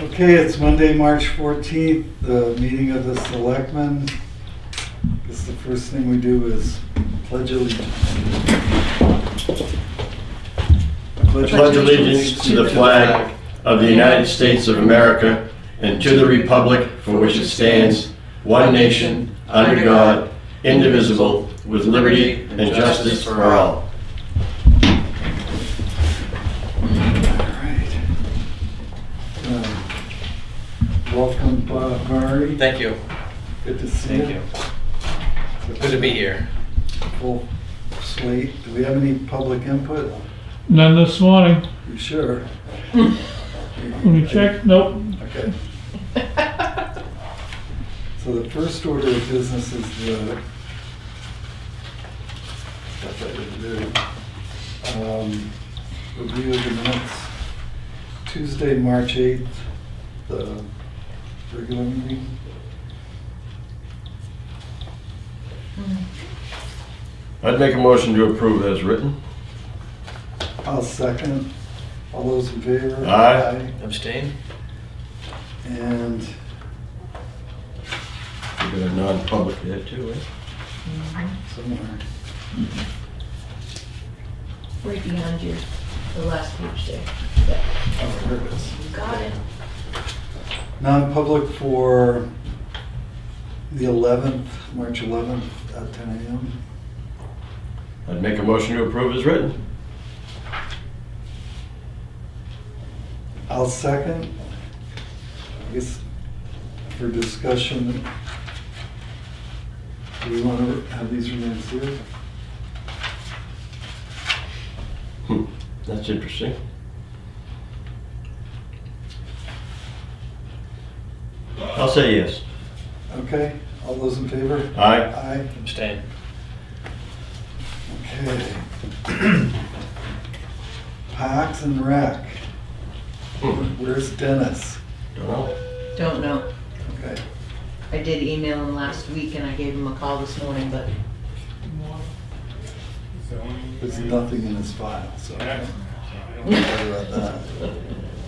Okay, it's Monday, March 14th, the meeting of the Selectmen. I guess the first thing we do is pledge allegiance. Pledge allegiance to the flag of the United States of America and to the republic for which it stands, one nation, under God, indivisible, with liberty and justice for all. Welcome, Bob Murray. Thank you. Good to see you. Thank you. Good to be here. Full slate. Do we have any public input? None this morning. You sure? Let me check. Nope. Okay. So the first order of business is the stuff I didn't do. Review of the minutes. Tuesday, March 8th, the regular meeting. I'd make a motion to approve as written. I'll second. All those in favor? Aye. Abstain? And We got a non-public there too, eh? somewhere. Right behind you, the last page there. Oh, here it is. You got it. Non-public for the 11th, March 11th at 10 a.m. I'd make a motion to approve as written. I'll second. I guess for discussion, do we want to have these remain sealed? That's interesting. I'll say yes. Okay, all those in favor? Aye. Aye. Abstain. Okay. Parks and Rec. Where's Dennis? Don't know. Don't know. Okay. I did email him last week and I gave him a call this morning, but There's nothing in his file, so I don't worry about that.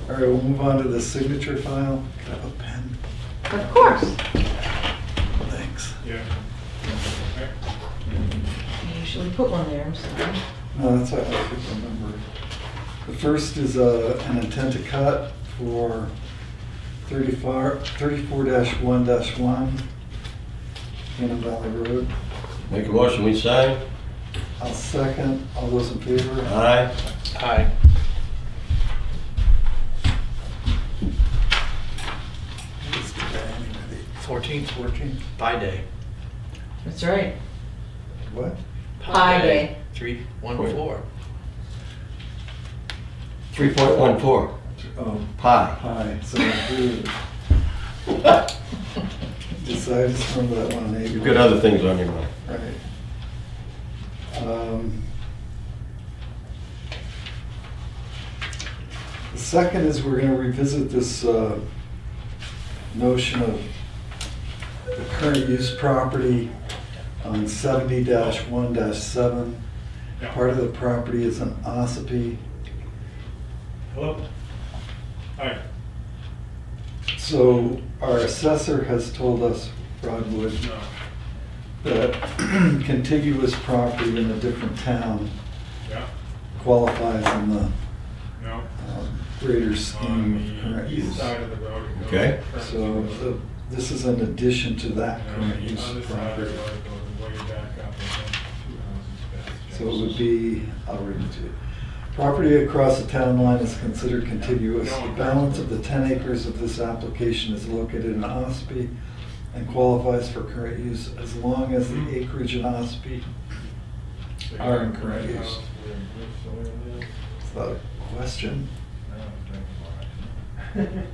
All right, we'll move on to the signature file. Can I have a pen? of course. Thanks. You usually put one there, I'm sorry. No, that's all right, I couldn't remember. The first is an intent to cut for 34-1-1 Cannon Valley Road. Make a motion, we sign. I'll second. All those in favor? Aye. Aye. What's today, anybody? 14th, 14? Pi Day. That's right. What? Pi Day. 314. 3.14. Oh, Pi. hi. So decide to remember that one. Maybe. You've got other things on your mind. Right. The second is we're going to revisit this notion of the current use property on 70-1-7. Part of the property is an Ossipee. Hello? Hi. So our assessor has told us, Broadwood, No. that contiguous property in a different town Yeah? qualifies in the No? greater scheme On of the current east use. side of the road. it goes Okay. front So to- this is in addition to that and on current the use other side of property. the road goes way back up and then 2 houses past. So it would be, I'll read it to you. Property across the town line is considered contiguous. The balance of the 10 acres of this application is located in Ossipee and qualifies for current use as long as the acreage in Ossipee So you are in got current the use. house where this over there. Is that a question? I don't think about it.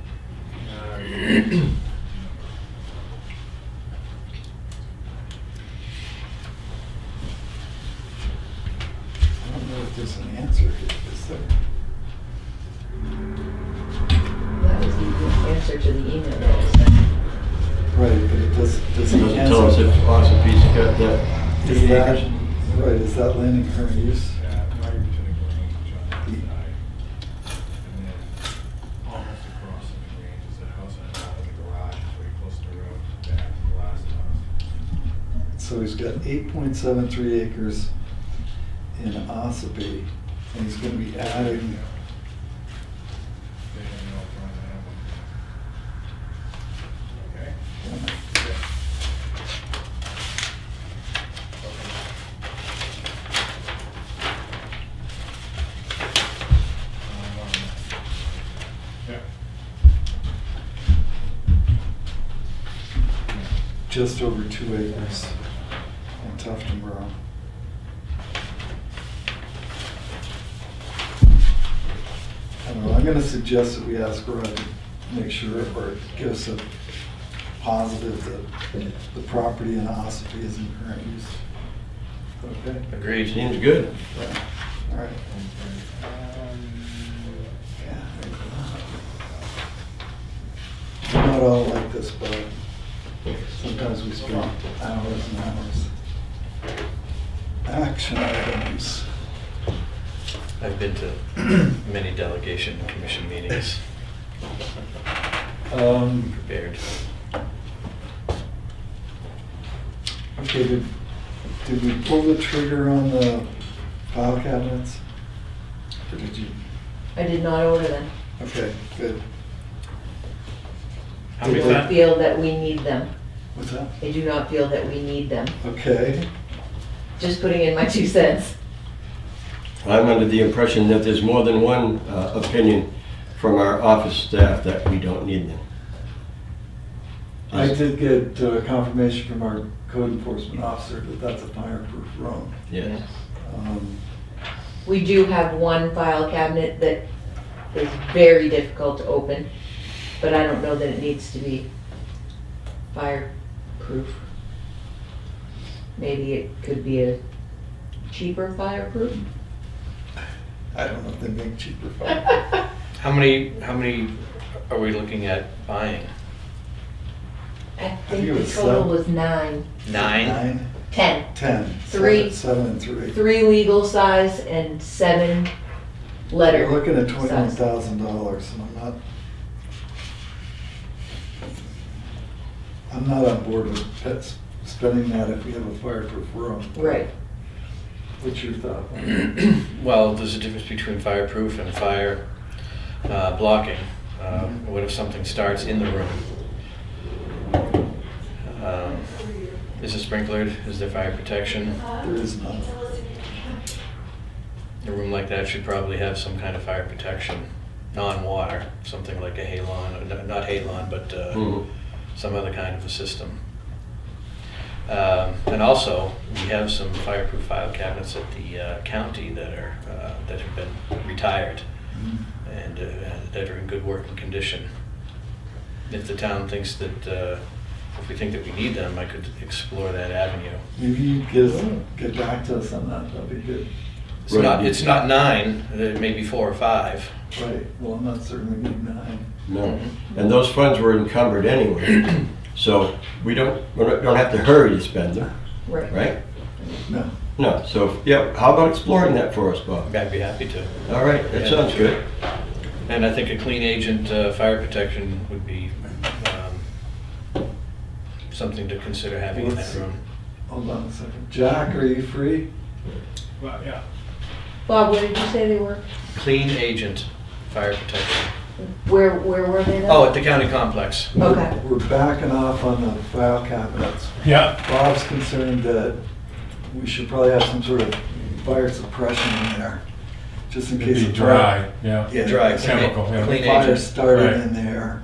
I don't know if there's an answer here, is there? That was the answer to the email that I sent. Right, but it does It the doesn't tell us if answer. Ossope's got that Is 8 that, acres. right, is that land in current use? Yeah, right to the garage on the side. And then almost across the range is So he's got 8.73 acres in Ossipee, and he's gonna be adding, They don't know if we're gonna have them. Okay? Yeah. just over 2 acres in Tufton Borough. I don't know, I'm gonna suggest that we ask Rod to make sure, or give us a positive that the property in Ossipee is in current use. Okay? Agreed. Seems good. Yeah. All right. We're not all like this, but sometimes we spend hours and hours. Action items. I've been to many delegation and commission meetings, prepared. Okay, did we pull the trigger on the file cabinets? Or did you? I did not order them. Okay, good. How many Did they- I feel that we need them. What's that? I do not feel that we need them. Okay, Just putting in my 2 cents. I'm under the impression that there's more than one opinion from our office staff that we don't need them. I did get confirmation from our code enforcement officer that that's a fireproof room. Yes. We do have one file cabinet that is very difficult to open, but I don't know that it needs to be fireproof. Maybe it could be a cheaper fireproof. I don't know if they make cheaper fire. How many are we looking at buying? I think think it the was total 7. was 9, 9? 10. 10. 3. 7 and 3. 3 legal size and 7 letter. You're looking at size. $21,000, and I'm not on board with spending that if we have a fireproof room. Right. What's your thought? Well, there's a difference between fireproof and fire blocking. What if something starts in the room? Is it sprinklered? Is there fire protection? There is none. A room like that should probably have some kind of fire protection, non-water, something like a halon, or not halon, but some other kind of a system. And also, we have some fireproof file cabinets at the county that are that have been retired and that are in good working condition. If the town thinks that, if we think that we need them, I could explore that avenue. Maybe you get back to us on that, that'd be good. It's not 9, it may be 4 or 5. Right, well, I'm not certain we need 9. No. And those funds were encumbered anyway, so we don't have to hurry to spend them, Right. right? No. No, so, yeah, how about exploring that for us, Bob? I'd be happy to. All right, that sounds good. And I think a clean agent fire protection would be something to consider having in that room. Hold on a second. Jack, are you free? Well, yeah. Bob, where did you say they were? Clean agent fire protection. Where were they then? Oh, at the county complex. Okay. We're backing off on the file cabinets. Yeah. Bob's concerned that we should probably have some sort of fire suppression in there, just in It'd case. be a dry, yeah. Yeah, Dry, Chemical, yeah. clean Fire agent. started Right. in there.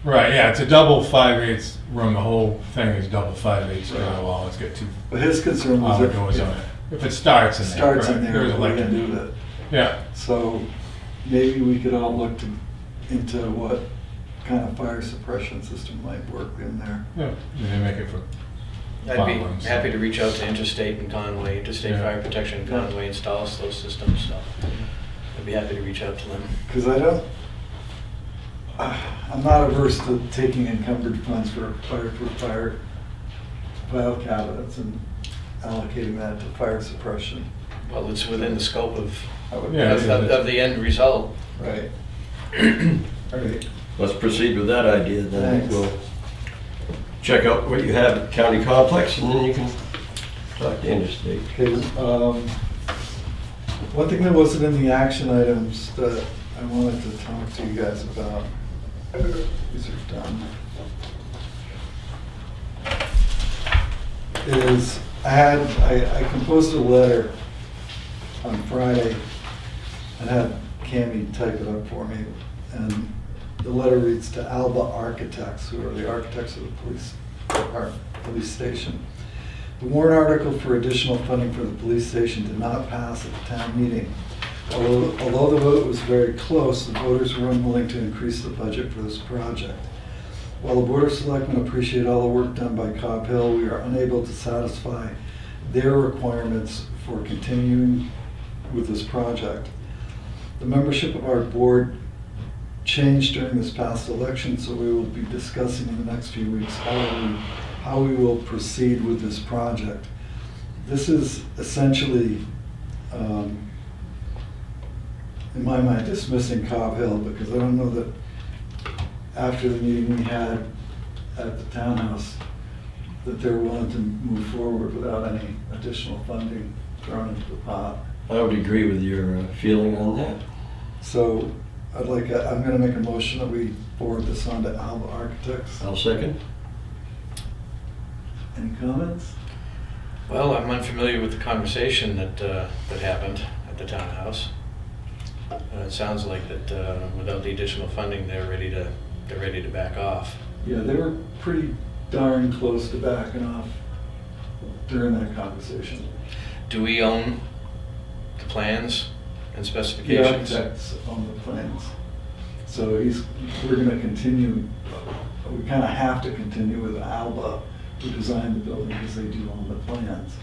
Right, yeah, it's a double 5/8 room, the whole thing is double 5/8 Right. drywall, it's got 2 But his concern was power if doors on it it. If it starts in there. starts in correct. there, There's what are we electric. gonna do with it? Yeah, So maybe we could all look into what kind of fire suppression system might work in there. yeah, they make it for, I'd Fire be rooms. happy to reach out to Interstate and Conway. Interstate Yeah. Fire Protection in Conway installs those systems, so I'd be happy to reach out to them. Because I'm not averse to taking encumbered funds for fireproof file cabinets and allocating that to fire suppression. Well, it's within the scope of I would- Yeah, of the end result. Right. All right. Let's proceed with that idea, then Thanks. we'll check out what you have at county complex, and then you can Talk to Interstate. Okay, one thing that wasn't in the action items that I wanted to talk to you guys about, these are done, is I composed a letter on Friday and had Cammie type it up for me. And the letter reads to Alba Architects, who are the architects of the police station. The warrant article for additional funding for the police station did not pass at the town meeting. Although the vote was very close, the voters were unwilling to increase the budget for this project. While the Board of Selectmen appreciate all the work done by Cobb Hill, we are unable to satisfy their requirements for continuing with this project. The membership of our board changed during this past election, so we will be discussing in the next few weeks how we will proceed with this project. This is essentially, in my mind, dismissing Cobb Hill, because I don't know that after the meeting we had at the townhouse that they're willing to move forward without any additional funding thrown into the pot. I would agree with your feeling on that. So I'm gonna make a motion that we forward this on to Alba Architects. I'll second. Any comments? Well, I'm unfamiliar with the conversation that happened at the townhouse. It sounds like that without the additional funding, they're ready to back off. Yeah, they were pretty darn close to backing off during that conversation. Do we own the plans and The specifications? architects own the plans. So we're gonna continue, we kinda have to continue with Alba, who designed the building, because they do own the plans.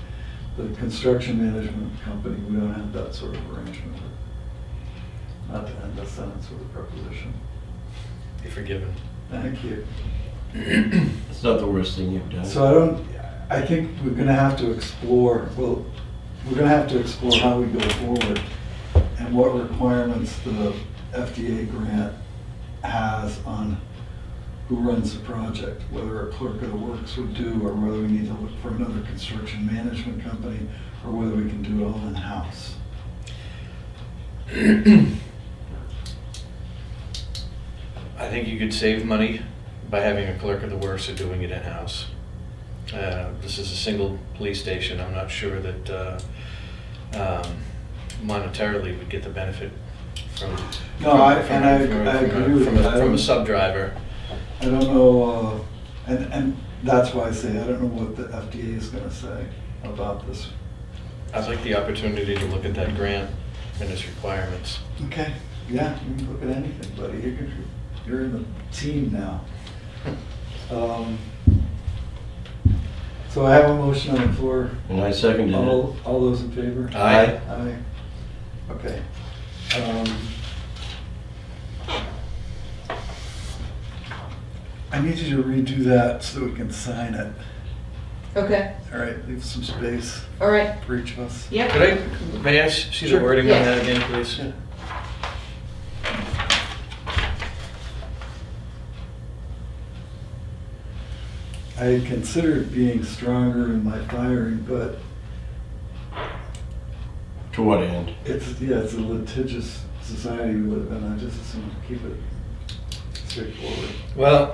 The construction management company, we don't have that sort of arrangement with. Not to end the sentence with a preposition. You're forgiven. Thank you. It's not the worst thing you've done. So I think we're gonna have to explore, how we go forward and what requirements the FDA grant has on who runs the project, whether a clerk of the works would do, or whether we need to look for another construction management company, or whether we can do it all in-house. I think you could save money by having a clerk of the works or doing it in-house. This is a single police station. I'm not sure that monetarily we'd get the benefit from. No, I agree with that. From a sub-driver. I don't know, and that's why I say, I don't know what the FDA is gonna say about this. I'd like the opportunity to look at that grant and its requirements. Okay, yeah, you can look at anything, buddy. You're in the team now. So I have a motion on the floor. And I seconded it. All those in favor? Aye. Aye. Okay. I need you to redo that so we can sign it. Okay, All right, leave some space all right, for each of us. yep. May I see the Sure. wording on Yes. that again, please? Yeah. I had considered being stronger in my firing, but To what end? it's a litigious society we live in. I just assume to keep it straightforward. Well,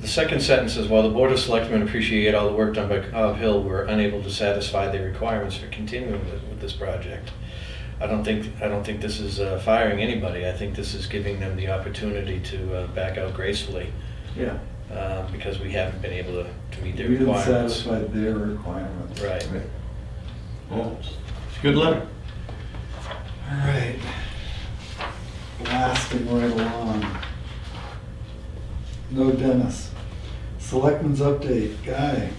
the second sentence is, while the Board of Selectmen appreciate all the work done by Cobb Hill, we're unable to satisfy their requirements for continuing with this project. I don't think this is firing anybody. I think this is giving them the opportunity to back out gracefully, Yeah. because we haven't been able to meet their We didn't requirements. satisfy their requirements. Right. Well, it's a good letter. All right. Blasting right along. No Dennis. Selectmen's update, Guy.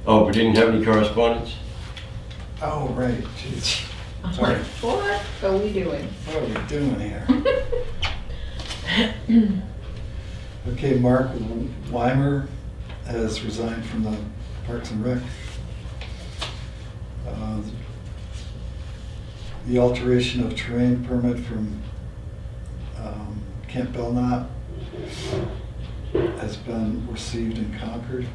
Oh, we didn't have any correspondence? Oh, right, jeez. I'm Sorry. like, what are we doing? What are we doing here? Okay, Mark Weimer has resigned from the Parks and Rec. The alteration of terrain permit from Camp Belknap has been received in Concord.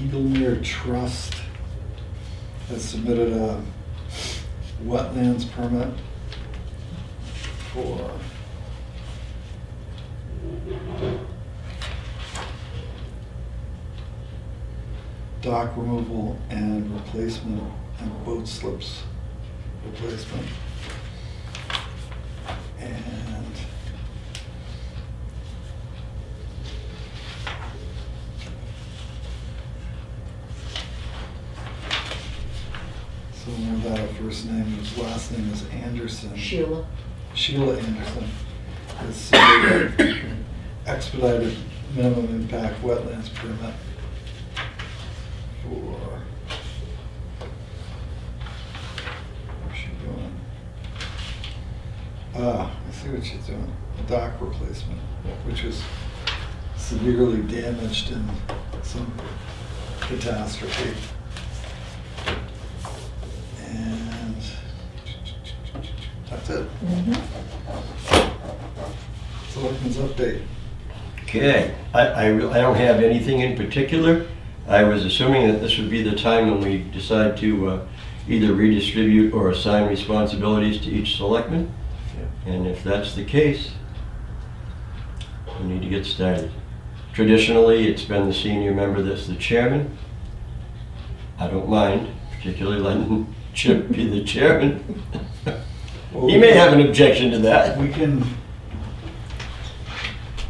Eaglemere Trust has submitted a wetlands permit for dock removal and replacement and boat slips replacement. And so remember that her first name, his last name is Anderson. Sheila. Sheila Anderson has submitted expedited minimum impact wetlands permit for, what's she doing? I see what she's doing, a dock replacement, which was severely damaged in some catastrophe. And that's it. Selectmen's update. Okay, I don't have anything in particular. I was assuming that this would be the time when we decide to either redistribute or assign responsibilities to each selectman. And if that's the case, we need to get started. Traditionally, it's been the senior member that's the chairman. I don't mind, particularly letting Chip be the chairman. He may have an objection to that. We can,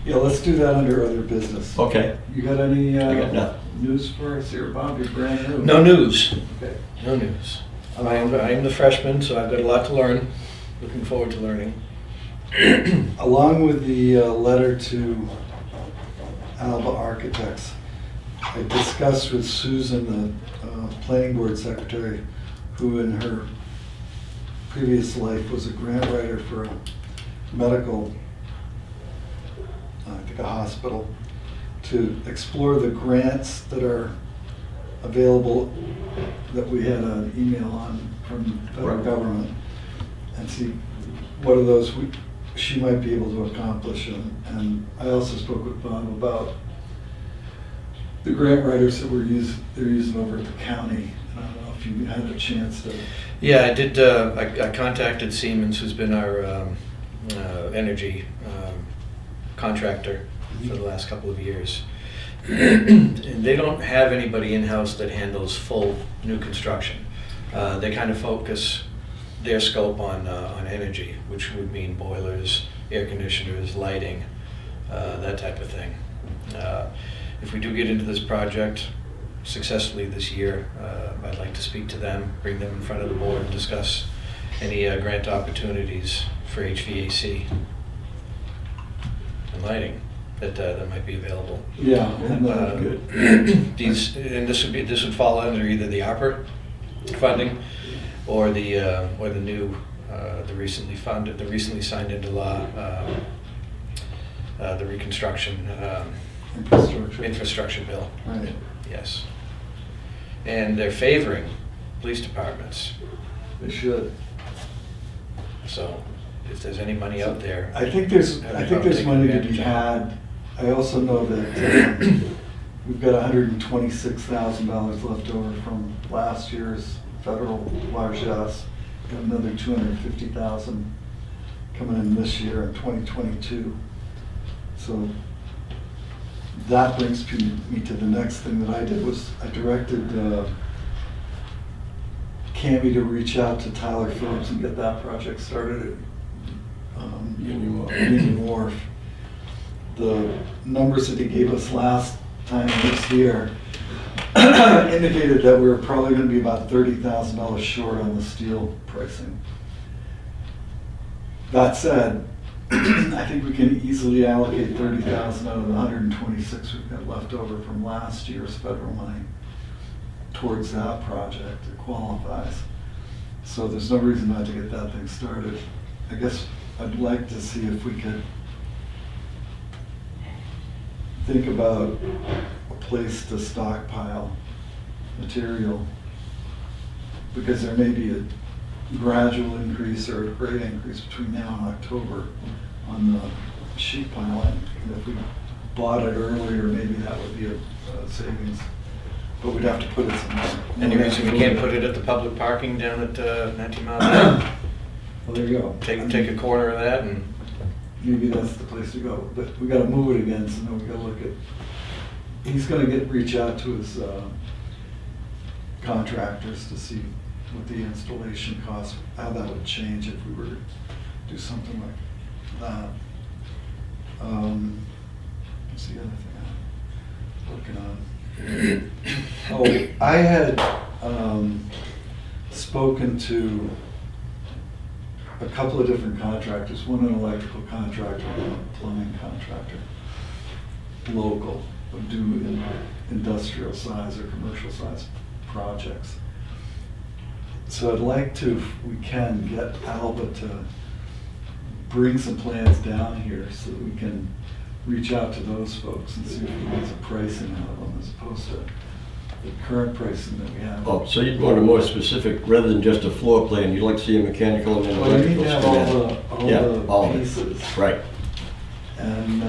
yeah, let's do that under other business. Okay, You got any I got nothing. news for us here, Bob? You're brand new. No news, Okay. no news. I am the freshman, so I've got a lot to learn. Looking forward to learning. Along with the letter to Alba Architects, I discussed with Susan, the planning board secretary, who in her previous life was a grant writer for a medical, I think a hospital, to explore the grants that are available that we had an email on from federal Right. government, and see what are those she might be able to accomplish. And I also spoke with Bob about the grant writers that they're using over at the county. And I don't know if you had a chance to. Yeah, I did. I contacted Siemens, who's been our energy contractor for the last couple of years. And they don't have anybody in-house that handles full new construction. They kind of focus their scope on energy, which would mean boilers, air conditioners, lighting, that type of thing. If we do get into this project successfully this year, I'd like to speak to them, bring them in front of the board and discuss any grant opportunities for HVAC and lighting that might be available. Yeah, and Good. This would fall under either the ARPA funding or the new the recently signed into law the reconstruction infrastructure bill. Right. Yes, and they're favoring police departments. They should. So if there's any money out there, I think there's take money to advantage be of it. had. I also know that we've got $126,000 left over from last year's federal largesse. Got another $250,000 coming in this year in 2022. So that brings me to the next thing that I did was I directed Cammie to reach out to Tyler Phillips and get that project started at Union Wharf. The numbers that he gave us last time this year indicated that we were probably going to be about $30,000 short on the steel pricing. That said, I think we can easily allocate $30,000 out of the 126 we've got left over from last year's federal money towards that project. It qualifies. So there's no reason not to get that thing started. I guess I'd like to see if we could think about a place to stockpile material, because there may be a gradual increase or a great increase between now and October on the sheet piling. And if we bought it earlier, maybe that would be a savings. but we'd have to put it somewhere. Any reason we can't put it at the public parking down at 19 Mile Ave? Well, there you go. Take a corner of that and, Maybe that's the place to go, but we gotta move it again, so now we gotta look at, he's gonna reach out to his contractors to see what the installation costs, how that would change if we were to do something like that. What's the other thing I'm working on? Oh, I had spoken to a couple of different contractors, one an electrical contractor, one a plumbing contractor, local, who do industrial size or commercial size projects. So I'd like to, if we can, get Alba to bring some plans down here so that we can reach out to those folks and see if we can get some pricing out of them as opposed to the current pricing that we have. Oh, so you'd want a more specific, rather than just a floor plan, you'd like to see a mechanical and an Well, you need electrical to have schematic. all of the it. pieces. Right. And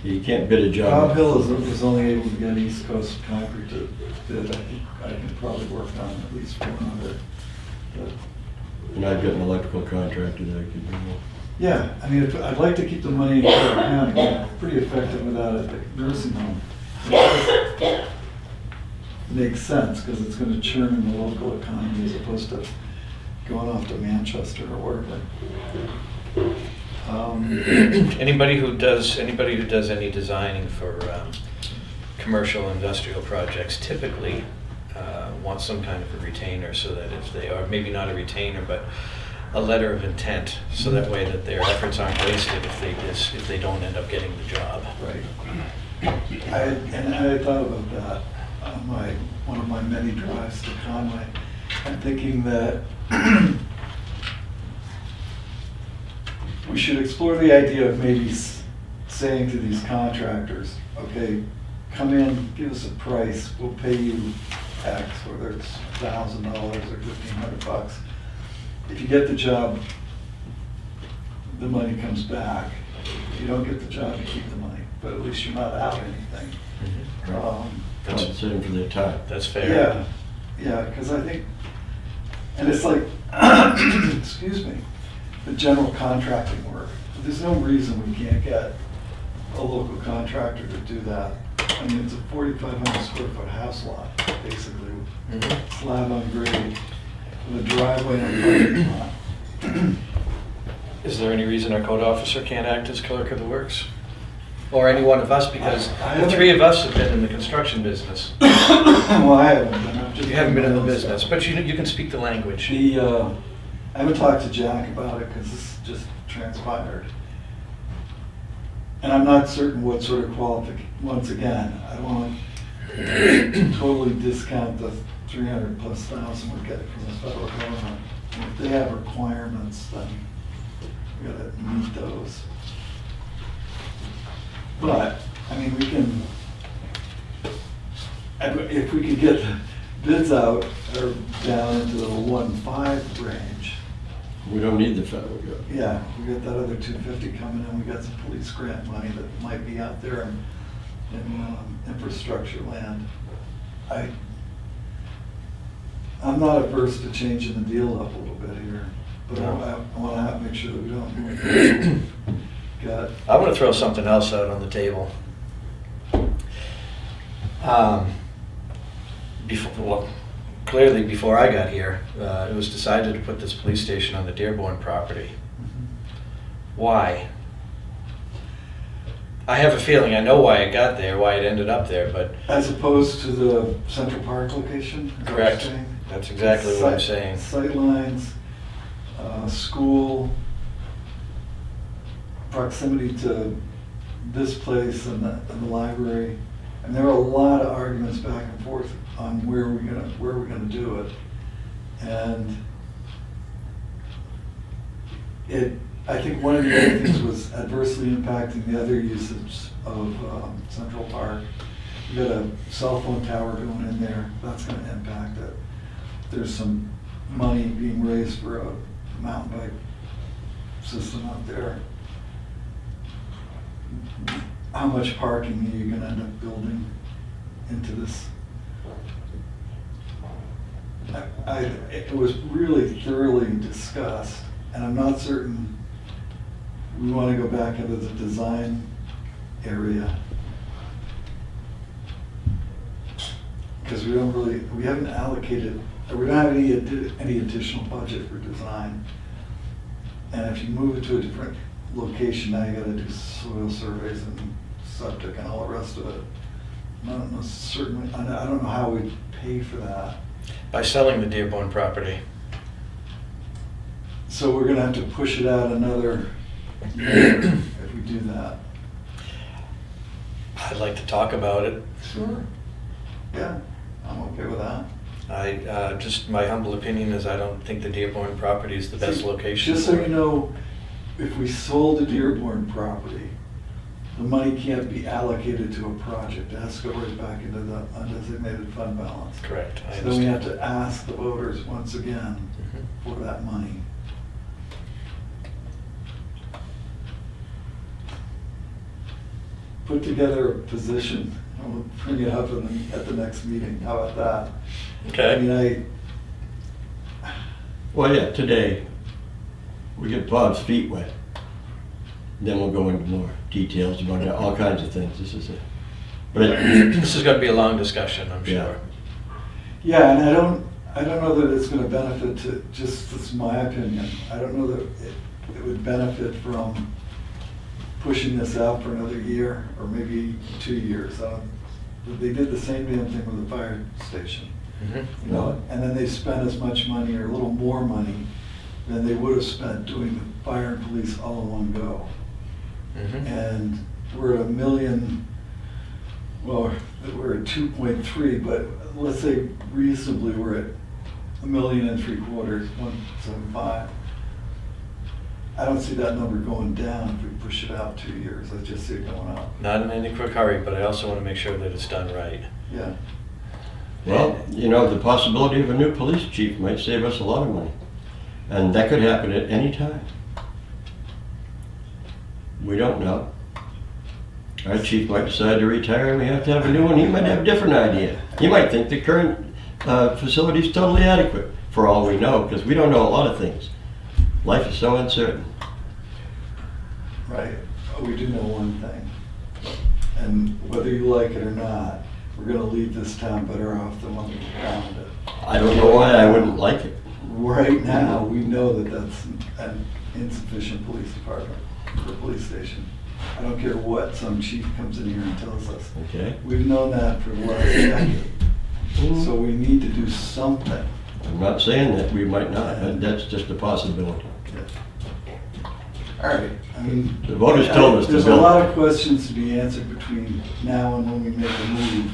You can't bid a Bob job. Hill is only able to get East Coast Concrete to bid. I think I can probably work on at least one other. But, And I've got an electrical contractor that I could do. yeah, I mean, I'd like to keep the money in Carroll County. We're pretty effective with that at the nursing home. It makes sense because it's going to churn in the local economy as opposed to going off to Manchester or wherever. anybody who does any designing for commercial industrial projects typically wants some kind of a retainer, so that if they are, maybe not a retainer, but a letter of intent, so that way that their efforts aren't wasted if they don't end up getting the job. Right. I thought about that on one of my many drives to Conway. I'm thinking that we should explore the idea of maybe saying to these contractors, okay, come in, give us a price, we'll pay you X, whether it's $1,000 or $1,500. If you get the job, the money comes back. If you don't get the job, you keep the money, but at least you're not out anything. Compensating for their time. That's fair. Yeah, because I think, and it's like, excuse me, the general contracting work. There's no reason we can't get a local contractor to do that. I mean, it's a 4,500 square foot house lot, basically, slab on grade, with a driveway and a parking lot. Is there any reason our code officer can't act as clerk of the works? Or any one of us, because the three of us have been in the construction business. Well, I haven't been. I've just You haven't been in the done business, stuff. but you can speak the language. I haven't talked to Jack about it because this just transpired. And I'm not certain what sort of once again, I don't want to totally discount the 300,000+ we get from the federal government. If they have requirements, then we gotta meet those. But, I mean, we can, if we could get the bids out or down into the 1.5 range, We don't need the federal government. yeah, we got that other 250 coming in, we got some police grant money that might be out there in infrastructure land. I'm not averse to changing the deal up a little bit here, but I want to make sure that we don't got. I want to throw something else out on the table. Clearly, before I got here, it was decided to put this police station on the Dearborn property. Why? I have a feeling I know why it got there, why it ended up there, but As opposed to the Central Park location? Is that what you're correct. saying? That's exactly what I'm Sight- saying. Sightlines, school, proximity to this place and the library. And there were a lot of arguments back and forth on where we're gonna do it. And I think one of the other things was adversely impacting the other usage of Central Park. You got a cell phone tower going in there, that's gonna impact it. There's some money being raised for a mountain bike system out there. How much parking are you gonna end up building into this. It was really thoroughly discussed, and I'm not certain we want to go back into the design area. Because we haven't allocated, or we don't have any additional budget for design. And if you move it to a different location, now you gotta do soil surveys and septic and all the rest of it. I don't know, certainly, I don't know how we pay for that. By selling the Dearborn property. So we're gonna have to push it out another year if we do that. I'd like to talk about it. Sure. Yeah, I'm okay with that. Just my humble opinion is I don't think the Dearborn property is the best See, location. Just so for you it. know, if we sold the Dearborn property, the money can't be allocated to a project. It has to go right back into the undesignated fund balance. Correct, I So then we have understand. to ask the voters once again Mhm. for that money. Put together a position, and we'll bring it up at the next meeting. How about that? I mean, Okay, Well, yeah, today, we get Bob's feet wet. Then we'll go into more details about all kinds of things. This is it. But this is gonna be a long discussion, I'm Yeah. sure. yeah, and I don't know that it's gonna benefit to, just, it's my opinion. I don't know that it would benefit from pushing this out for another year or maybe 2 years. They did the same damn thing with the fire station. Mhm. You know, and then they spent as much money or a little more money than they would have spent doing the fire and police all in one go. Mhm. And we're at $1 million, well, we're at 2.3, but let's say reasonably we're at $1.75 million, 1.75. I don't see that number going down if we push it out 2 years. I just see it going up. Not in any quick hurry, but I also wanna make sure that it's done right. Yeah. Well, you know, the possibility of a new police chief might save us a lot of money. And that could happen at any time. We don't know. Our chief might decide to retire and we have to have a new one. He might have a different idea. He might think the current facility is totally adequate, for all we know, because we don't know a lot of things. Life is so uncertain. Right. We do know one thing. And whether you like it or not, we're gonna leave this town better off than when we found it. I don't know why I wouldn't like it. Right now, we know that that's an insufficient police department or police station. I don't care what some chief comes in here and tells us. Okay? We've known that for the last decade. So we need to do something. I'm not saying that we might not, but that's just a possibility. All right, I mean. The voters told us to There's a build. lot of questions to be answered between now and when we make a move.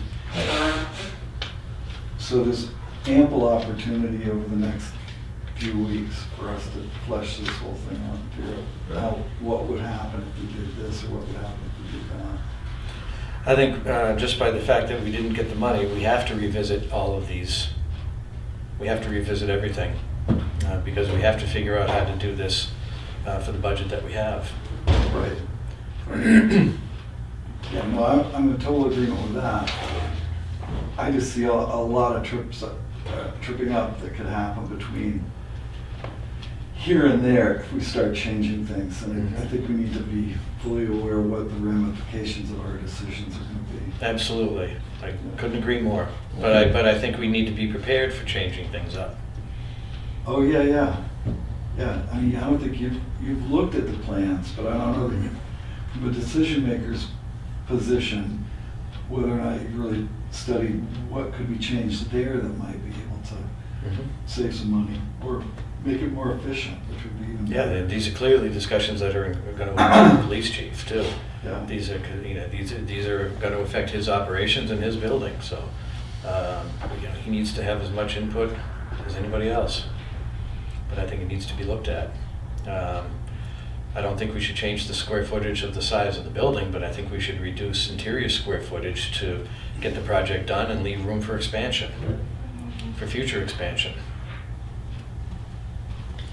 So there's ample opportunity over the next few weeks for us to flesh this whole thing out and figure out what would happen if we did this or what would happen if we did that. I think just by the fact that we didn't get the money, we have to revisit all of these. We have to revisit everything because we have to figure out how to do this for the budget that we have. Right. Yeah, no, I'm in total agreement with that. I just see a lot of tripping up that could happen between here and there if we start changing things. And I think we need to be fully aware of what the ramifications of our decisions are going to be. Absolutely, I couldn't agree more. But I think we need to be prepared for changing things up. Oh, yeah. Yeah, I mean, I don't think you've looked at the plans, but I don't know that from a decision maker's position, whether or not you've really studied what could be changed there that might be able to save some money or make it more efficient, which would be even Yeah, better. these are clearly discussions that are going to affect the police chief too. Yeah. These are, these are going to affect his operations and his building, so, he needs to have as much input as anybody else. But I think it needs to be looked at. I don't think we should change the square footage of the size of the building, but I think we should reduce interior square footage to get the project done and leave room for expansion, for future expansion.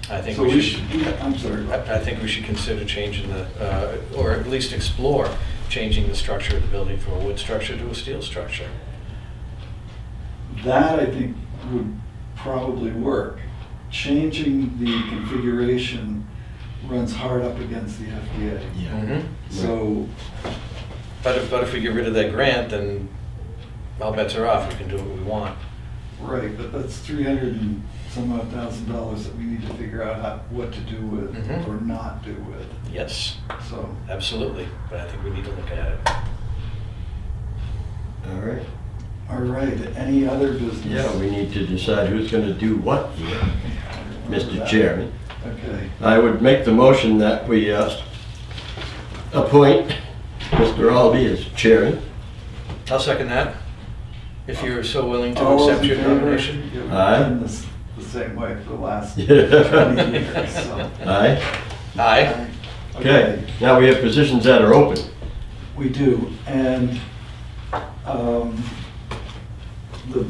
I think So we should, I'm sorry. I think we should consider changing the, or at least explore changing the structure of the building from a wood structure to a steel structure. That I think would probably work. Changing the configuration runs hard up against the FDA. Yeah. Mhm. So, But if we get rid of that grant, then all bets are off. We can do what we want. right, but that's $300 and some odd thousand that we need to figure out what to do with Mhm. or not do with. Yes, So, absolutely. But I think we need to look at it. All right. all right, any other business? Yeah, we need to decide who's going to do what here, Mr. That. Chairman. Okay. I would make the motion that we appoint Mr. Albee as chairman. I'll second that. If you're so willing to All those accept in your favor? nomination. You've Aye. done this the same way for the last 20 Yeah. years, so. Aye. Aye. Okay, now we have positions that are open. We do, and the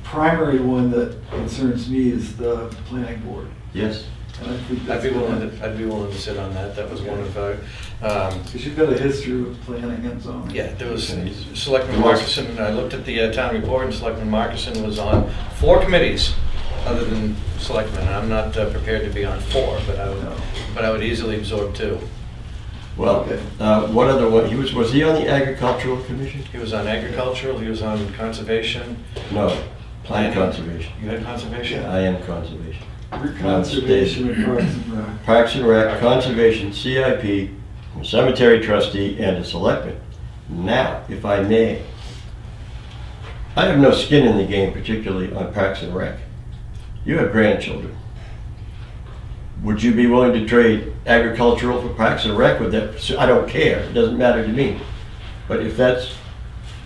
primary one that concerns me is the planning board. Yes. And I think I'd that's be willing to sit on that. That was one of, because you've got a history with planning and zoning. yeah, there was Okay. Selectman Markison. I looked at the town report, and Selectman Markison was on 4 committees other than Selectmen. I'm not prepared to be on 4, but I would easily absorb 2. Well, Okay. what other one, was he on the agricultural commission? He was on agricultural, he was on conservation. No, I'm Planning. conservation. You had conservation? I am conservation. Your conservation and Parks and Rec. Parks and Rec, Conservation, CIP, Cemetery Trustee, and a Selectman. Now, if I may, I have no skin in the game, particularly on Parks and Rec. You have grandchildren. Would you be willing to trade agricultural for Parks and Rec with that? So I don't care, it doesn't matter to me. But if that's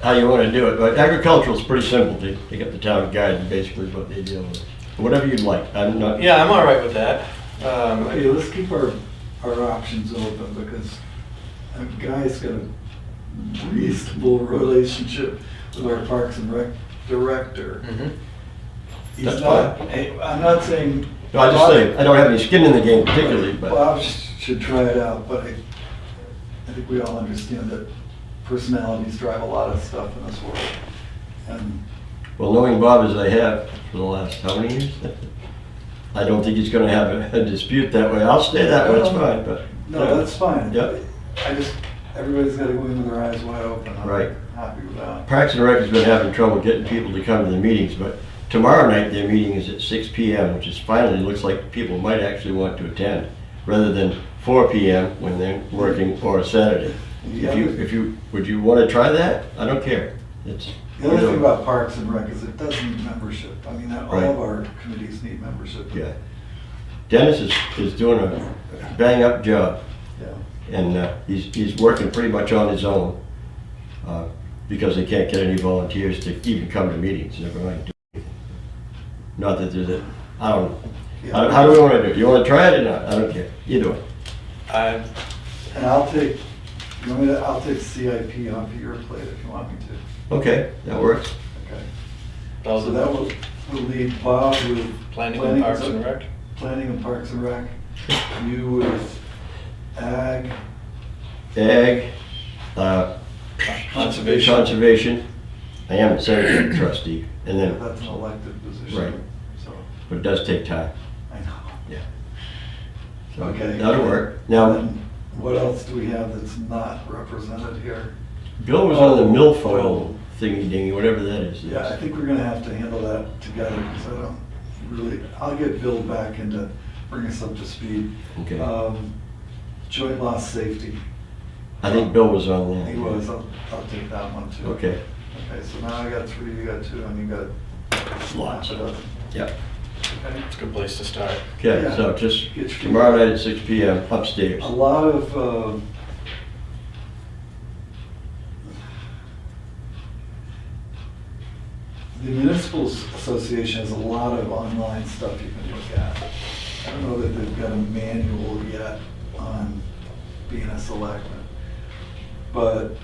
how you want to do it, but agricultural is pretty simple. They get the town guide, basically is what they deal with. Whatever you'd like, I'm not. Yeah, I'm all right with that. Hey, let's keep our options open, because a guy's got a reasonable relationship with our Parks and Rec director. Mhm. He's That's not, fine. hey, I'm not saying. No, I just say, I don't have any skin in the game particularly, but. Bob should try it out, but I think we all understand that personalities drive a lot of stuff in this world. And Well, knowing Bob as I have for the last how many years? I don't think he's gonna have a dispute that way. I'll stay that way, it's fine, but. no, that's fine. Yep. Everybody's got to go in with their eyes wide open. I'm Right. happy with that. Parks and Rec has been having trouble getting people to come to the meetings, but tomorrow night their meeting is at 6 PM, which is finally, looks like people might actually want to attend, rather than 4 PM when they're working or a Saturday. Would you wanna try that? I don't care. It's. The other thing about Parks and Rec is it does need membership. I mean, all Right. of our committees need membership. Yeah. Dennis is doing a bang-up job. Yeah. And he's working pretty much on his own, because they can't get any volunteers to even come to meetings, never mind do anything. Not that there's a, I don't know. Yeah. How do we want to do it? You want to try it or not? I don't care. Either way. I- And I'll take CIP off of your plate if you want me to. Okay, that works. Okay. Those So are that will leave Bob with Planning and Parks and Rec? Planning and Parks and Rec. You with Ag. Ag, Conservation. Conservation. I am a cemetery trustee, and then, That's an elected position. Right. So, but it does take time. I know. Yeah. So Okay. that'll work. Now, And what else do we have that's not represented here? Bill was on the milfoil thingy-dingy, whatever that is. Yeah, I think we're gonna have to handle that together, because I don't really, I'll get Bill back into, bring us up to speed. Okay. Joint loss safety, I think Bill was on there. he was, I'll take that one too. Okay. Okay, so now I got 3, you got 2, and you got Lots. half a dozen. Yep. Okay. It's a good place to start. Okay, Yeah. so just Get your- tomorrow night at 6 PM upstairs. A lot of, the Municipal Association has a lot of online stuff you can look at. I don't know that they've got a manual yet on being a selectman, but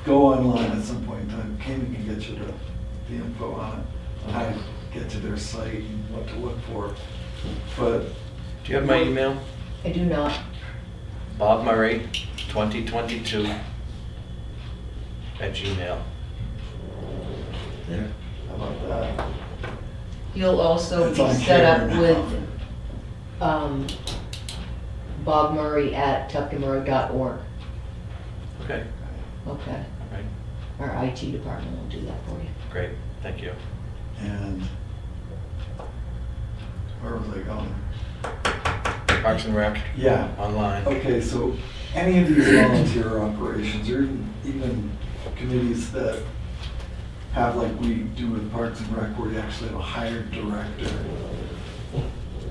go online at some point in time. Kami can get you the info on it, on how to get to their site and what to look for. But Do you have my email? I do not. Bob Murray, 2022 @gmail. Yeah. How about that? He'll also It's be on set up camera with, now. Bob Murray at tuftonboro.org. Okay, Okay, right, our IT department will do that for you. great, thank you. And where was I going? Parks and Rec, Yeah, online. okay, so any of these volunteer operations, or even committees that have, like we do with Parks and Rec, where you actually have a hired director,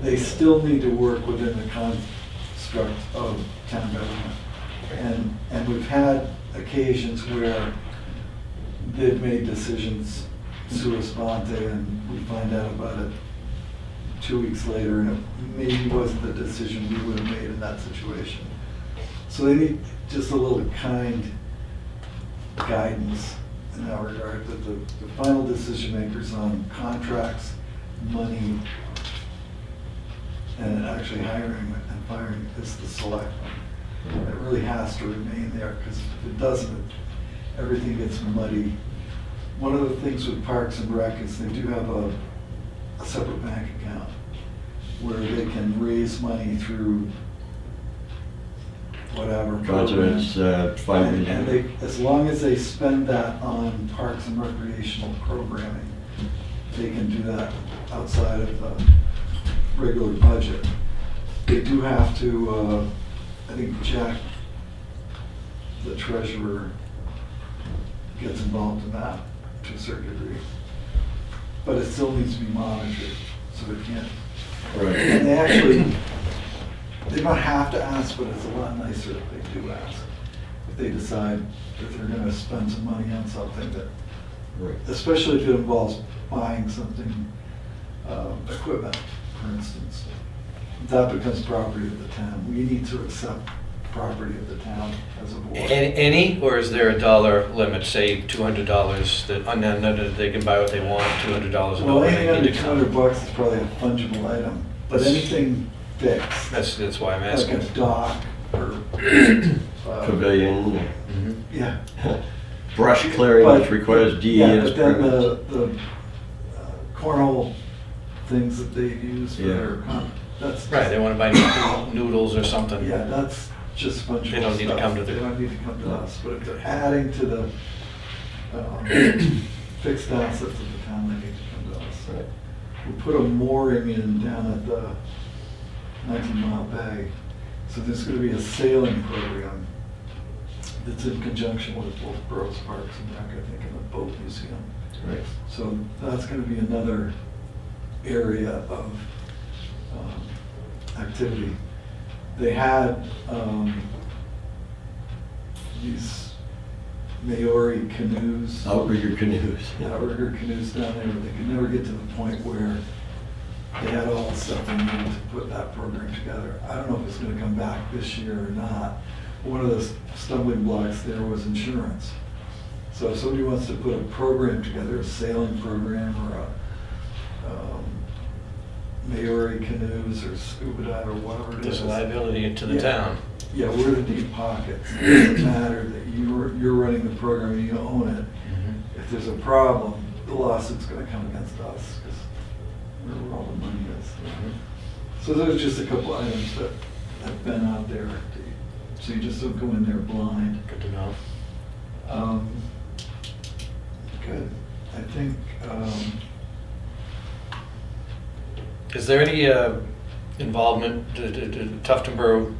they still need to work within the construct of town government. And we've had occasions where they've made decisions sua sponte, and we find out about it 2 weeks later, and it maybe wasn't the decision we would have made in that situation. So they need just a little kind guidance in that regard, that the final decision makers on contracts, money, and actually hiring and firing is the selectmen. It really has to remain there, because if it doesn't, everything gets muddy. One of the things with Parks and Rec is they do have a separate bank account where they can raise money through whatever. Concerts, And fundraising. they, as long as they spend that on parks and recreational programming, they can do that outside of the regular budget. They do have to, I think Jack, the treasurer, gets involved in that to a certain degree. But it still needs to be monitored, so it can't. And Right. they actually, they don't have to ask, but it's a lot nicer if they do ask. If they decide that they're gonna spend some money on something that, Right. especially if it involves buying something, equipment, for instance. That becomes property of the town. We need to accept property of the town as a board. Any, or is there a dollar limit, say $200, that unlimited, they can buy what they want, $200 and Well, over, anything they under need to $200 come? is probably a fungible item, but anything fixed, That's why I'm like asking. a dock or, Pavilion, Mhm. yeah. brush clearing, which But- requires Yeah, DES but then permits. the cornhole things that they use for Yeah. their, that's. Right, they want to buy noodles or something. Yeah, that's just fungible stuff. They don't need to come to the- They don't need to come to us, but if they're adding to the fixed assets of the town, they need to come to us. Right. We put a mooring in down at the 19 Mile Bay, so there's gonna be a sailing program that's in conjunction with Wolfborough's Parks and Rec, I think, in the boat museum. Right. So that's gonna be another area of activity. They had these Maori canoes, Outrigger canoes. outrigger canoes down there, but they could never get to the point where they had all the stuff they needed to put that program together. I don't know if it's gonna come back this year or not. One of the stumbling blocks there was insurance. So if somebody wants to put a program together, a sailing program or a Maori canoes or scuba dive or whatever it is. There's a liability to the Yeah. town. Yeah, we're the deep pockets. It doesn't matter that you're running the program and you own it. Mhm. If there's a problem, the lawsuit's gonna come against us, because we're where all the money is. So there's just a couple items that have been out there, so you just don't go in there blind. Good to know. Good. I think, Is there any involvement, do Tuftonboro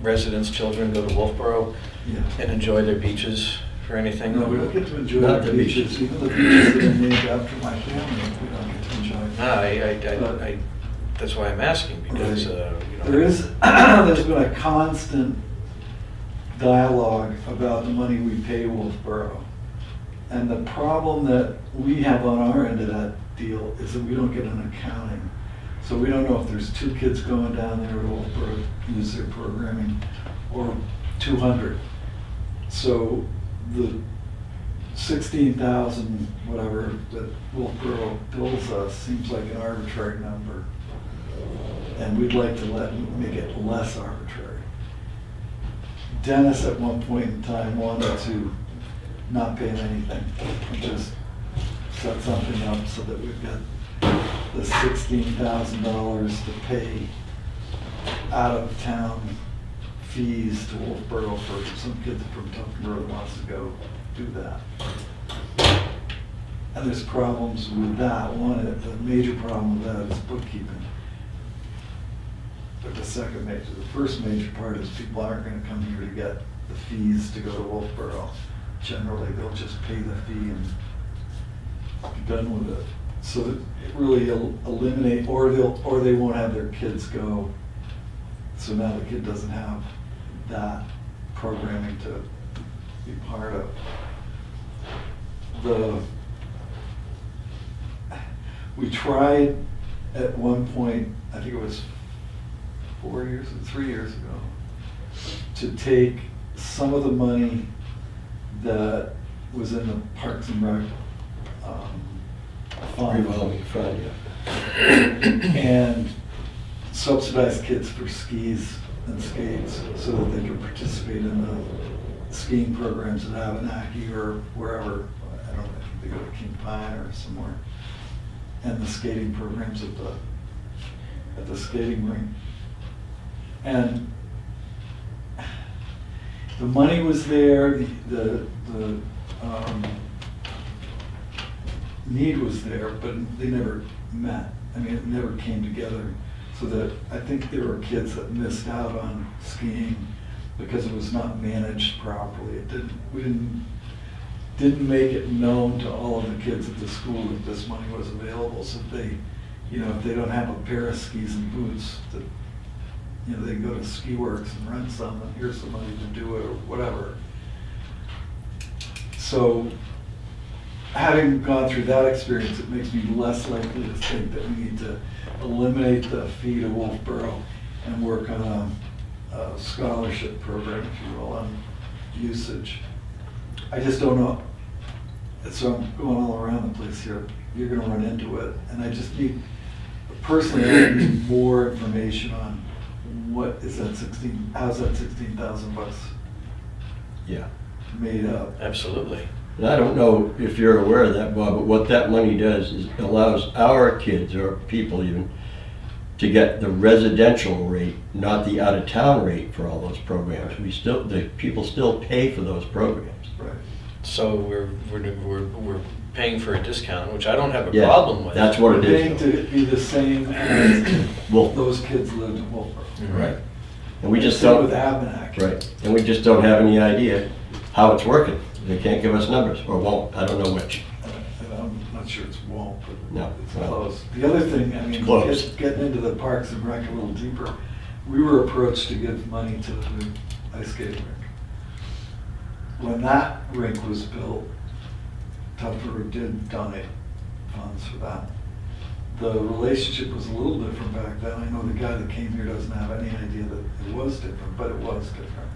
residents, children go to Wolfboro yeah. and enjoy their beaches or anything? No, we don't get to enjoy Not the the beaches, beaches. even the beaches that are named after my family, we don't get to enjoy. No, that's why I'm asking, because, Right. you know. There is, there's been a constant dialogue about the money we pay Wolfboro. And the problem that we have on our end of that deal is that we don't get an accounting. So we don't know if there's 2 kids going down there to Wolfboro to use their programming, or 200. So the 16,000, whatever, that Wolfboro bills us seems like an arbitrary number. And we'd like to make it less arbitrary. Dennis at one point in time wanted to not pay him anything, and just set something up so that we've got the $16,000 to pay out of town fees to Wolfboro for some kid from Tuftonboro that wants to go do that. And there's problems with that. One, the major problem with that is bookkeeping. But the second major, the first major part is people aren't gonna come here to get the fees to go to Wolfboro. Generally, they'll just pay the fee and be done with it. So that it really eliminate, or they won't have their kids go. So now the kid doesn't have that programming to be part of. We tried at one point, I think it was 3 years ago, to take some of the money that was in the Parks and Rec fund Revolving fund, yeah. and subsidize kids for skis and skates so that they could participate in the skiing programs at Abenaki or wherever. I don't know, I think they go to King Pine or somewhere. And the skating programs at the skating rink. And the money was there, the need was there, but they never met. I mean, it never came together. So that I think there were kids that missed out on skiing because it was not managed properly. We didn't make it known to all of the kids at the school that this money was available. So if they don't have a pair of skis and boots, that they can go to Ski Works and rent some, and here's some money to do it or whatever. So having gone through that experience, it makes me less likely to think that we need to eliminate the fee to Wolfboro and work on a scholarship program, if you will, on usage. I just don't know. So I'm going all around the place here. You're going to run into it. And I just need, personally, I need more information on what is that how's that $16,000 Yeah. made up? Absolutely. And I don't know if you're aware of that, Bob, but what that money does is it allows our kids, or people even, to get the residential rate, not the out-of-town rate for all those programs. The people still pay for those programs. Right. So we're paying for a discount, which I don't have a Yeah, problem with. that's what it Paying is. to be the same as Well, those kids lived in Wolfboro. right. And we just Same don't, with Abenaki. right, and we just don't have any idea how it's working. They can't give us numbers, or won't, I don't know which. And I'm not sure it's won't, but No, it's well, close. The other thing, I mean, close. getting into the Parks and Rec a little deeper, we were approached to give money to the new ice skating rink. When that rink was built, Tuftonboro did donate funds for that. The relationship was a little different back then. I know the guy that came here doesn't have any idea that it was different, but it was different.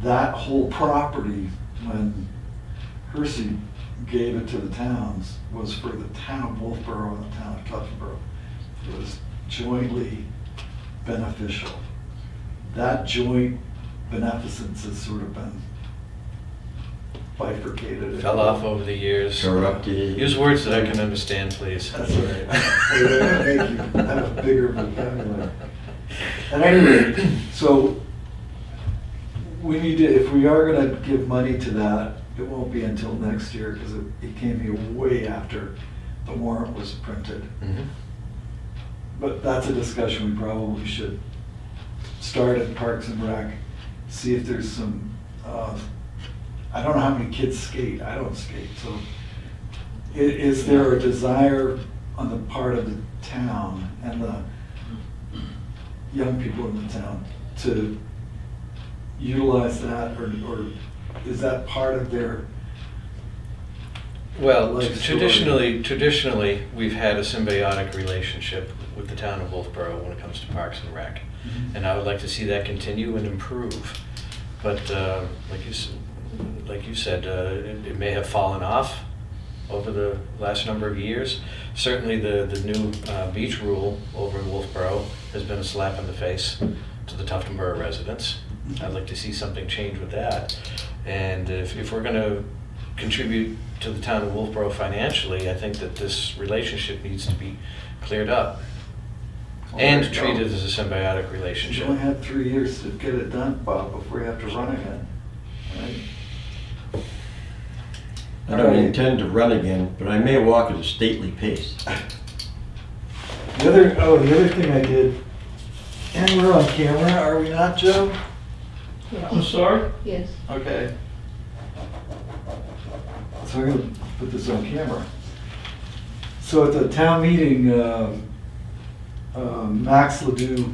That whole property, when Hersey gave it to the towns, was for the town of Wolfboro and the town of Tuftonboro. It was jointly beneficial. That joint beneficence has sort of been bifurcated. Fell off over the years. Corrupted. Use words that I can understand, please. That's all right. We're gonna make you have a bigger vocabulary. At any rate, so we need to, if we are gonna give money to that, it won't be until next year because it came here way after the warrant was printed. Mhm. But that's a discussion we probably should start at Parks and Rec, see if there's some, I don't know how many kids skate, I don't skate, so is there a desire on the part of the town and the young people in the town to utilize that, or is that part of their Well, life story? traditionally, we've had a symbiotic relationship with the town of Wolfboro when it comes to Parks and Rec. Mhm. And I would like to see that continue and improve. But like you said, it may have fallen off over the last number of years. Certainly the new beach rule over in Wolfboro has been a slap in the face to the Tuftonboro residents. I'd like to see something change with that. And if we're going to contribute to the town of Wolfboro financially, I think that this relationship needs to be cleared up and There you go. treated as a symbiotic You relationship. only had 3 years to get it done, Bob, before you have to run again. Right? I don't intend to run again, but I may walk at a stately pace. The other thing I did, and we're on camera, are we not, Joe? I'm sorry? Yes. Okay. So I'm gonna put this on camera. So at the town meeting, Max Ledoux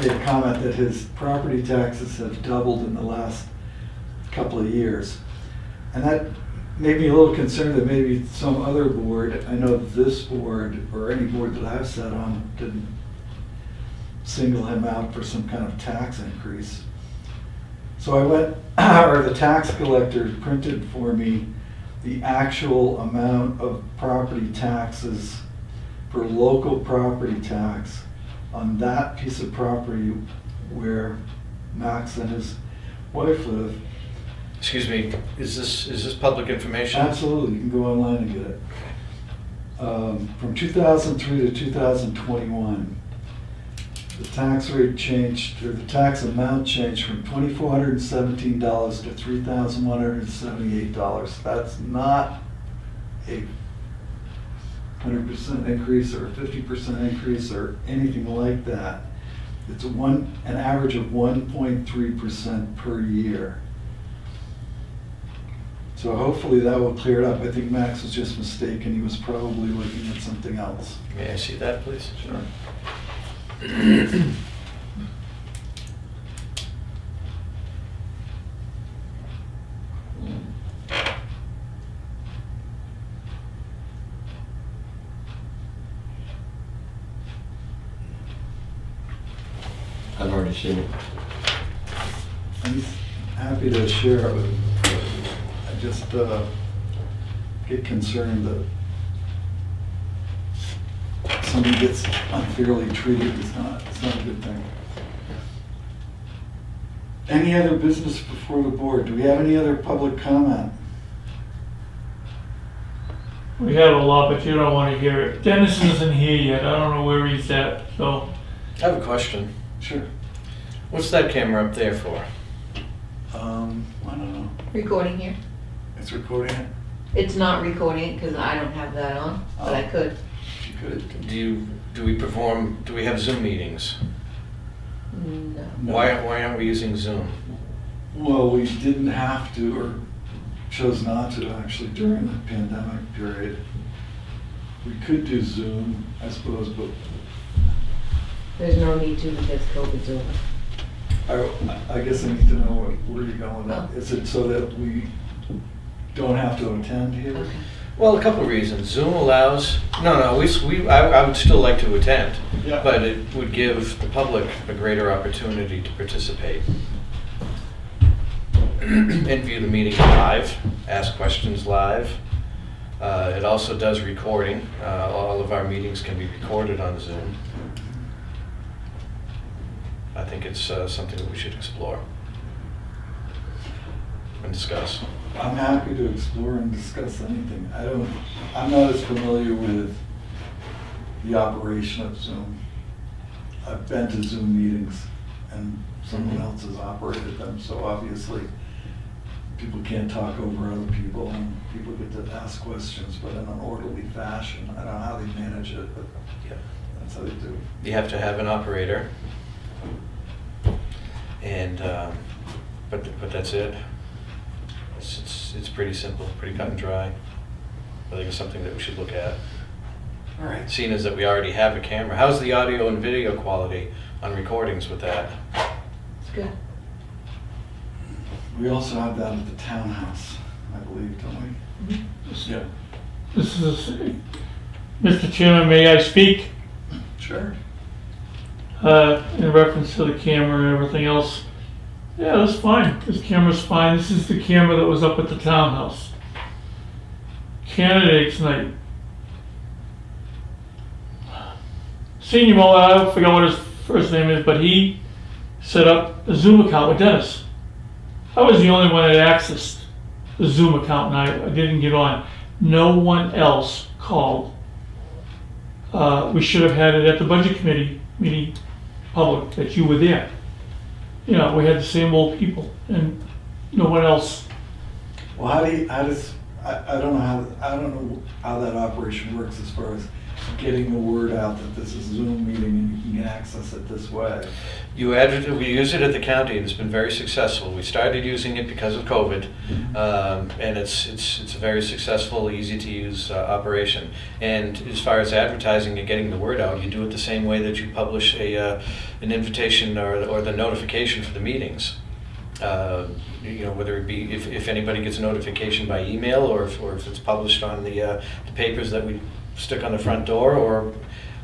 made a comment that his property taxes have doubled in the last couple of years. And that made me a little concerned that maybe some other board, I know this board, or any board that I've sat on, didn't single him out for some kind of tax increase. So I went, or the tax collector printed for me the actual amount of property taxes for local property tax on that piece of property where Max and his wife live. Excuse me, is this public information? Absolutely, you can go online and get it. From 2003 to 2021, the tax rate changed, or the tax amount changed from $2,417 to $3,178. That's not a 100% increase or a 50% increase or anything like that. It's an average of 1.3% per year. So hopefully that will clear it up. I think Max was just mistaken. He was probably looking at something else. May I see that, please? Sure. I've already seen it. I'm happy to share it with, I just get concerned that somebody gets unfairly treated. It's not a good thing. Any other business before the board? Do we have any other public comment? We have a lot, but you don't want to hear it. Dennis isn't here yet. I don't know where he's at, so. I have a question. Sure. What's that camera up there for? I don't know. Recording here. It's recording it? It's not recording it because I don't have that on, but I could. She could. Do we have Zoom meetings? No. No. Why aren't we using Zoom? Well, we didn't have to, or chose not to actually during the pandemic period. We could do Zoom, I suppose, but There's no need to because COVID's over. I guess I need to know where you're going with Oh. that. Is it so that we don't have to attend here? Okay. Well, a couple of reasons. Zoom allows, I would still like to attend, Yeah. but it would give the public a greater opportunity to participate and view the meeting live, ask questions live. It also does recording. All of our meetings can be recorded on Zoom. I think it's something that we should explore and discuss. I'm happy to explore and discuss anything. I'm not as familiar with the operation of Zoom. I've been to Zoom meetings and someone else has operated them, so obviously people can't talk over other people and people get to ask questions, but in an orderly fashion. I don't know how they manage it, but Yeah. that's how they do it. You have to have an operator, and but that's it. It's pretty simple, pretty cut and dry. I think it's something that we should look at. All right. Seeing as that we already have a camera, how's the audio and video quality on recordings with that? It's good. We also have that at the townhouse, I believe, don't we? Yeah. This is, Mr. Chairman, may I speak? Sure. In reference to the camera and everything else? Yeah, that's fine. This camera's fine. This is the camera that was up at the townhouse. Candidates night. Senior Mo, I forgot what his first name is, but he set up a Zoom account with Dennis. I was the only one that accessed the Zoom account and I didn't get on. No one else called. We should have had it at the budget committee meeting, public, that you were there. You know, we had the same old people and no one else. Well, I don't know how that operation works as far as getting the word out that this is a Zoom meeting and you can access it this way. We use it at the county, and it's been very successful. We started using it because of COVID, and it's a very successful, easy-to-use operation. And as far as advertising and getting the word out, you do it the same way that you publish an invitation or the notification for the meetings. You know, whether it be if anybody gets a notification by email or if it's published on the papers that we stick on the front door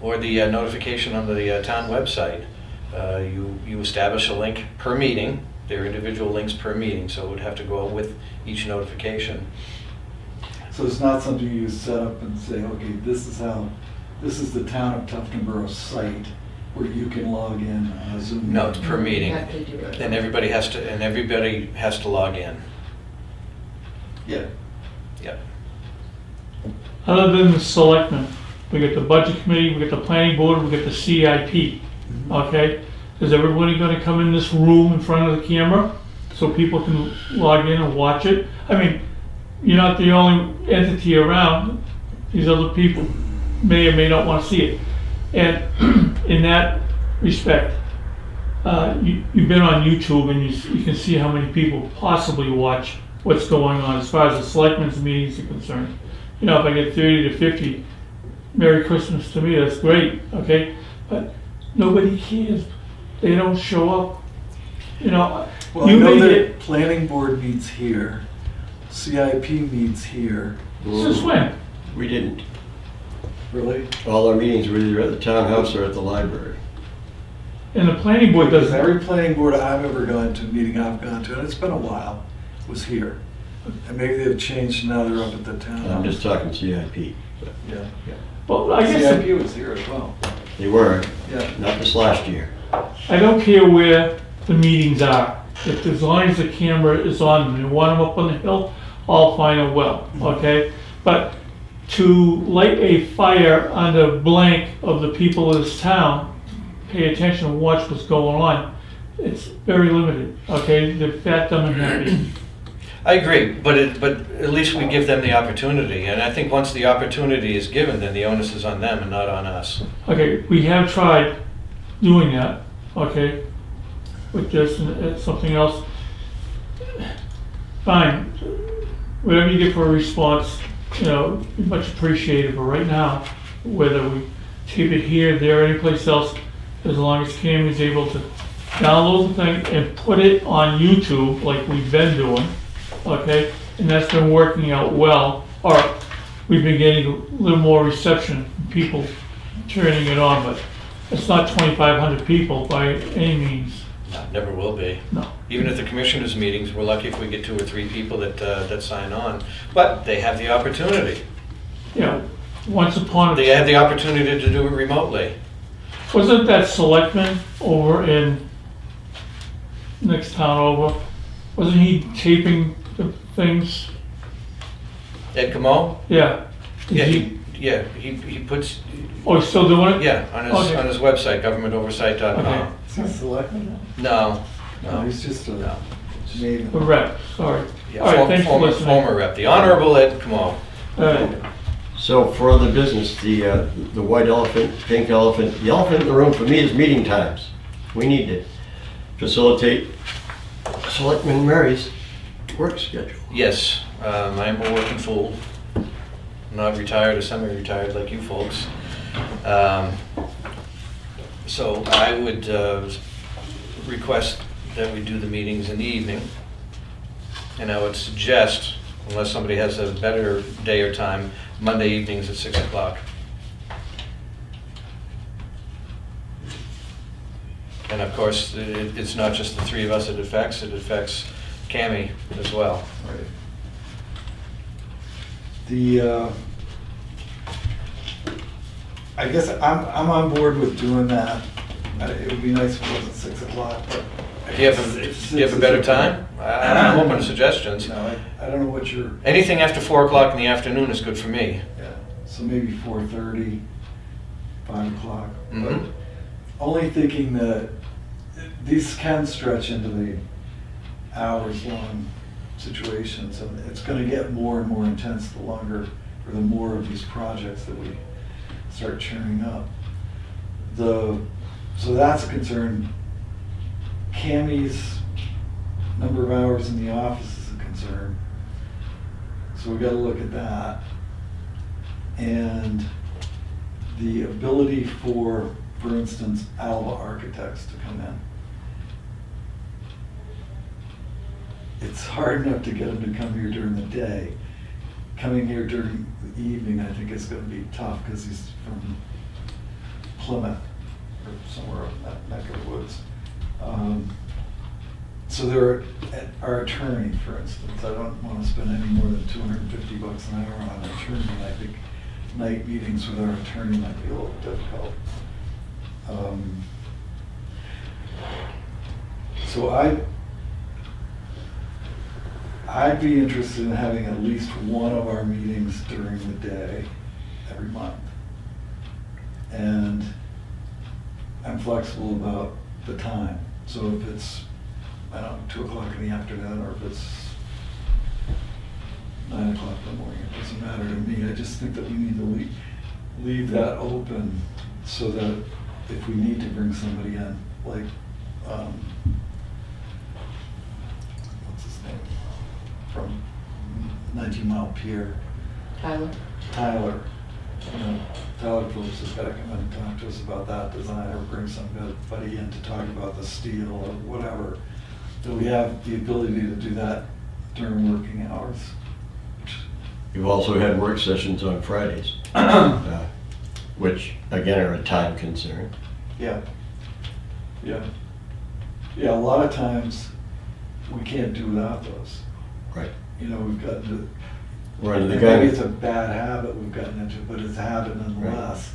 or the notification on the town website. You establish a link per meeting. There are individual links per meeting, so it would have to go out with each notification. So it's not something you set up and say, okay, this is the town of Tuftonboro site where you can log in on a Zoom. No, it's per meeting, You have to do it. and everybody has to log in. Yeah. Yep. Other than the selectmen, we get the budget committee, we get the planning board, we get the CIP, okay? Is everybody gonna come in this room in front of the camera so people can log in and watch it? I mean, you're not the only entity around. These other people may or may not wanna see it. And in that respect, you've been on YouTube and you can see how many people possibly watch what's going on as far as the selectmen's meetings are concerned. You know, if I get 30 to 50, Merry Christmas to me, that's great, okay? But nobody cares. They don't show up. You know, Well, I you know may that get, planning board meets here, CIP meets here. since when? We didn't. Really? All our meetings were either at the townhouse or at the library. And the planning board Because doesn't. every planning board I've ever gone to, meeting I've gone to, and it's been a while, was here. And maybe they've changed, now they're up at the townhouse. I'm just talking CIP. but Yeah. Well, I guess CIP was here as well. They were, Yeah. not this last year. I don't care where the meetings are. If as long as the camera is on them, you want them up on the hill, all fine and well, okay? But to light a fire under blank of the people of this town, pay attention and watch what's going on, it's very limited, okay? They're fat, dumb, and happy. I agree, but at least we give them the opportunity, and I think once the opportunity is given, then the onus is on them and not on us. Okay, we have tried doing that, okay, with this and something else. Fine, whatever you get for a response, you know, much appreciated, but right now, whether we tape it here, there, or anyplace else, as long as Cam is able to download the thing and put it on YouTube like we've been doing, okay, and that's been working out well, or we've been getting a little more reception, people turning it on, but it's not 2,500 people by any means, No, never will be. no. Even at the commissioners' meetings, we're lucky if we get 2 or 3 people that sign on, but they have the opportunity. You know, once upon They a, have the opportunity to do it remotely. wasn't that Selectman over in next town over, wasn't he taping the things? Ed Camo? Yeah. Did Yeah, he- he puts, Oh, he's still doing it? yeah, Okay. on his website, governmentoversight.com. Okay. Is he selectman? No, No, no, he's just a no. maiden. The rep, sorry. Yeah, All right, thanks for former, listening. former rep, the Honorable Ed Camo. All right. So for other business, the white elephant, pink elephant, the elephant in the room for me is meeting times. We need to facilitate Selectman Mary's work schedule. Yes, I'm a working fool. I'm not retired or semi-retired like you folks. So I would request that we do the meetings in the evening. And I would suggest, unless somebody has a better day or time, Monday evenings at 6 o'clock. And of course, it's not just the 3 of us it affects Cammie as well. Right. The, I guess I'm on board with doing that. It would be nice if it wasn't 6 o'clock, but Do you have a better time? I'm open to suggestions. No, I don't know what your, Anything after 4 o'clock in the afternoon is good for me. yeah, so maybe 4:30, 5 o'clock. But Mhm. only thinking that these can stretch into the hours-long situations, and it's gonna get more and more intense the longer, or the more of these projects that we start churning up. So that's a concern. Cammie's number of hours in the office is a concern. So we gotta look at that. And the ability for instance, Alva Architects to come in. It's hard enough to get them to come here during the day. Coming here during the evening, I think is gonna be tough, because he's from Plymouth, or somewhere up that neck of the woods. So there, our attorney, for instance, I don't want to spend any more than $250 an hour on an attorney. I think night meetings with our attorney might be a little difficult. So I'd be interested in having at least one of our meetings during the day every month. And I'm flexible about the time. So if it's, I don't know, 2 o'clock in the afternoon, or if it's 9 o'clock in the morning, it doesn't matter to me. I just think that we need to leave that open so that if we need to bring somebody in, like, what's his name? From 19 Mile Pier. Tyler? Tyler. You know, Tyler Phillips has got to come in and talk to us about that design, or bring somebody in to talk about the steel or whatever. Do we have the ability to do that during working hours? You've also had work sessions on Fridays, which again are a time concern. Yeah. Yeah. Yeah, a lot of times we can't do without those. Right. You know, we've got to, We're under the and gun. maybe it's a bad habit we've gotten into, but it's a habit nonetheless.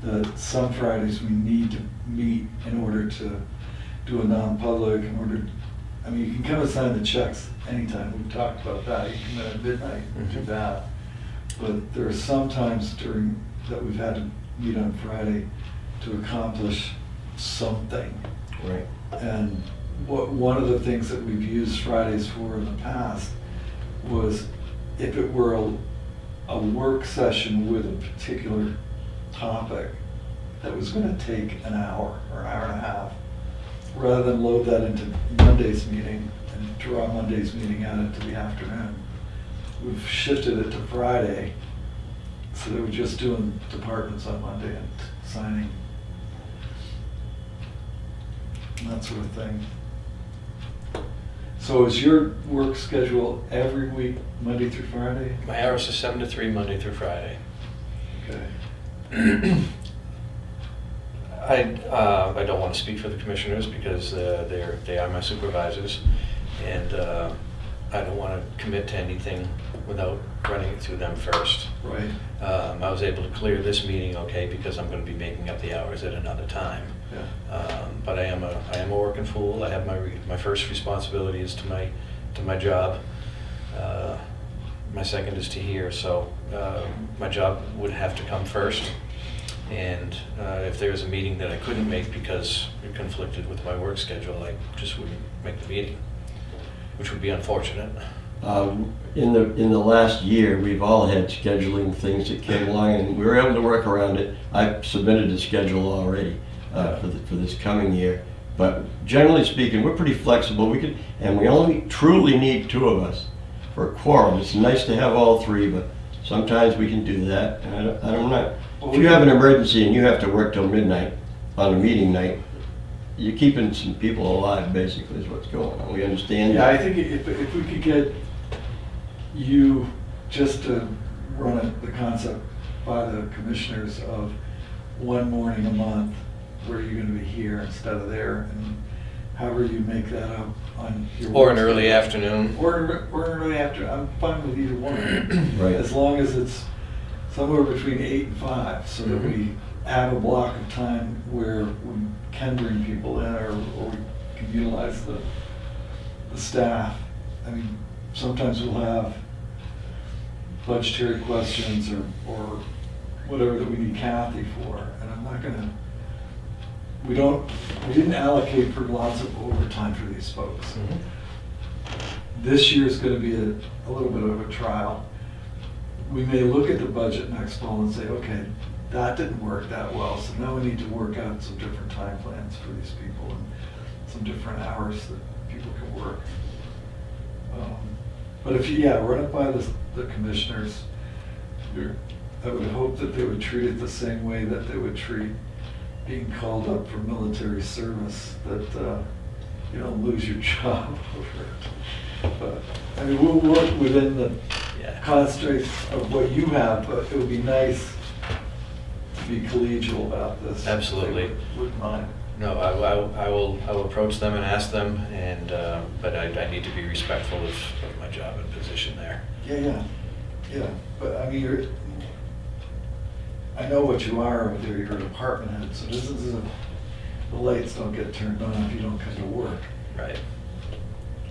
That some Fridays we need to meet in order to do a non-public, I mean, you can come and sign the checks anytime, we've talked about that, you can come in at midnight and do that. But there are some times that we've had to meet on Friday to accomplish something. Right. And one of the things that we've used Fridays for in the past was if it were a work session with a particular topic that was going to take an hour or an hour and a half, rather than load that into Monday's meeting and draw Monday's meeting out into the afternoon, we've shifted it to Friday so that we're just doing departments on Monday and signing and that sort of thing. So is your work schedule every week, Monday through Friday? My hours are 7 to 3, Monday through Friday. Okay. I don't want to speak for the commissioners because they are my supervisors, and I don't want to commit to anything without running it through them first. Right. I was able to clear this meeting okay because I'm going to be making up the hours at another time. Yeah. But I am a working fool. I have my first responsibility is to my job. My second is to here, so my job would have to come first. And if there's a meeting that I couldn't make because it conflicted with my work schedule, I just wouldn't make the meeting, which would be unfortunate. In the last year, we've all had scheduling things that came along, and we were able to work around it. I've submitted a schedule already for this coming year, but generally speaking, we're pretty flexible. And we only truly need 2 of us for a quorum. It's nice to have all 3, but sometimes we can do that. And I don't know. If you have an emergency and you have to work till midnight on a meeting night, you're keeping some people alive, basically, is what's going on. We understand Yeah, that. I think if we could get you just to run the concept by the commissioners of one morning a month where you're going to be here instead of there, and however you make that up on your Or an work early schedule. afternoon. Or an early afternoon. I'm fine with either one. Right. As long as it's somewhere between 8 and 5, so that we have a block of time where we can bring people in, or we can utilize the staff. I mean, sometimes we'll have budgetary questions or whatever that we need Kathy for, and I'm not gonna, we didn't allocate for lots of overtime for these folks. This year's gonna be a little bit of a trial. We may look at the budget next fall and say, okay, that didn't work that well, so now we need to work out some different time plans for these people and some different hours that people can work. But if you, yeah, run it by the commissioners, I would hope that they would treat it the same way that they would treat being called up for military service, that you don't lose your job over it. But, I mean, we'll work within the constraints of what you have, but it would be nice to be collegial about this. Absolutely. Wouldn't mind. No, I will approach them and ask them, and, but I need to be respectful of my job and position there. Yeah, but I mean, I know what you are over there, you're a department head, so this isn't, the lights don't get turned on if you don't come to work. Right.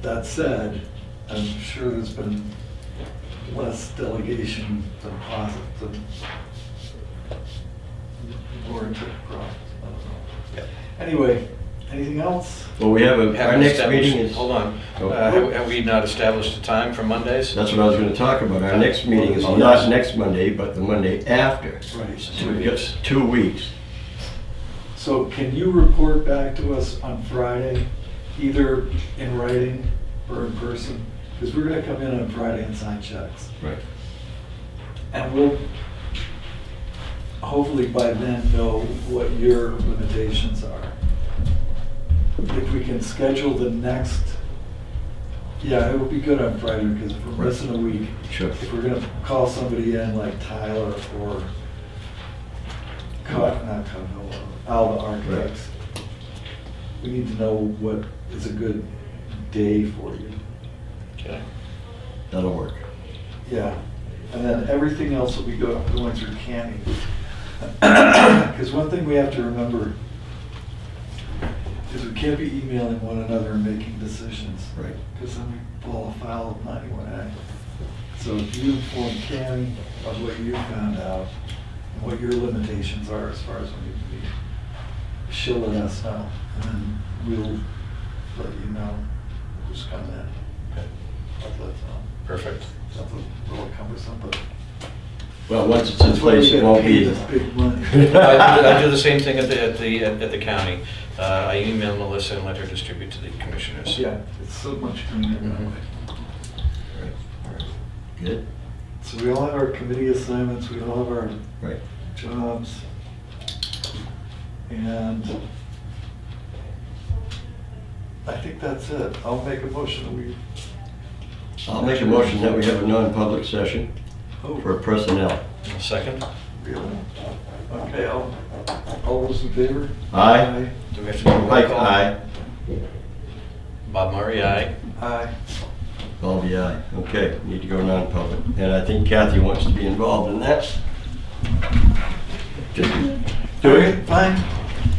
That said, I'm sure there's been less delegation than positive, more into profits, I don't know. Yep. Anyway, anything else? Well, we have our Haven't next established- meeting is. Hold on. Oh. Have we not established a time for Mondays? That's what I was gonna talk about. Our next meeting is not next Monday, but the Monday after. Right. So we've got 2 weeks. So can you report back to us on Friday, either in writing or in person? Because we're gonna come in on Friday and sign checks. Right. And we'll hopefully by then know what your limitations are. If we can schedule the next, yeah, it would be good on Friday, because if we're missing a week, Sure. if we're gonna call somebody in like Tyler or Al the Architects, we need to know what is a good day for you. Okay. That'll work. Yeah, and then everything else will be going through Canny. Because one thing we have to remember is we can't be emailing one another and making decisions. Right. Because then we fall afoul of 91A. So if you inform Canny of what you found out, and what your limitations are as far as when you can be, she'll let us know, and then we'll let you know who's coming in. Okay. How's that sound? Perfect. Sounds a little cumbersome, but. Well, once it's in That's why we place, it get won't paid be. this big money. I do the same thing at the county. I email Melissa and let her distribute to the commissioners. Yeah, it's so much cleaner that Mhm. way. Good. So we all have our committee assignments, we all have our Right. jobs. And I think that's it. I'll make a motion that we. I'll make a motion that we have a non-public session for personnel. Second? Really? Okay, all those in favor? Aye. Do we have to do a roll Mike, call? aye. Bob Murray, aye. Aye. Bobby, aye. Okay, need to go non-public. And I think Kathy wants to be involved in that. Just do it. Fine,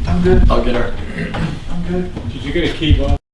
I'm good, I'll get her. I'm good. Did you get a key, Bob?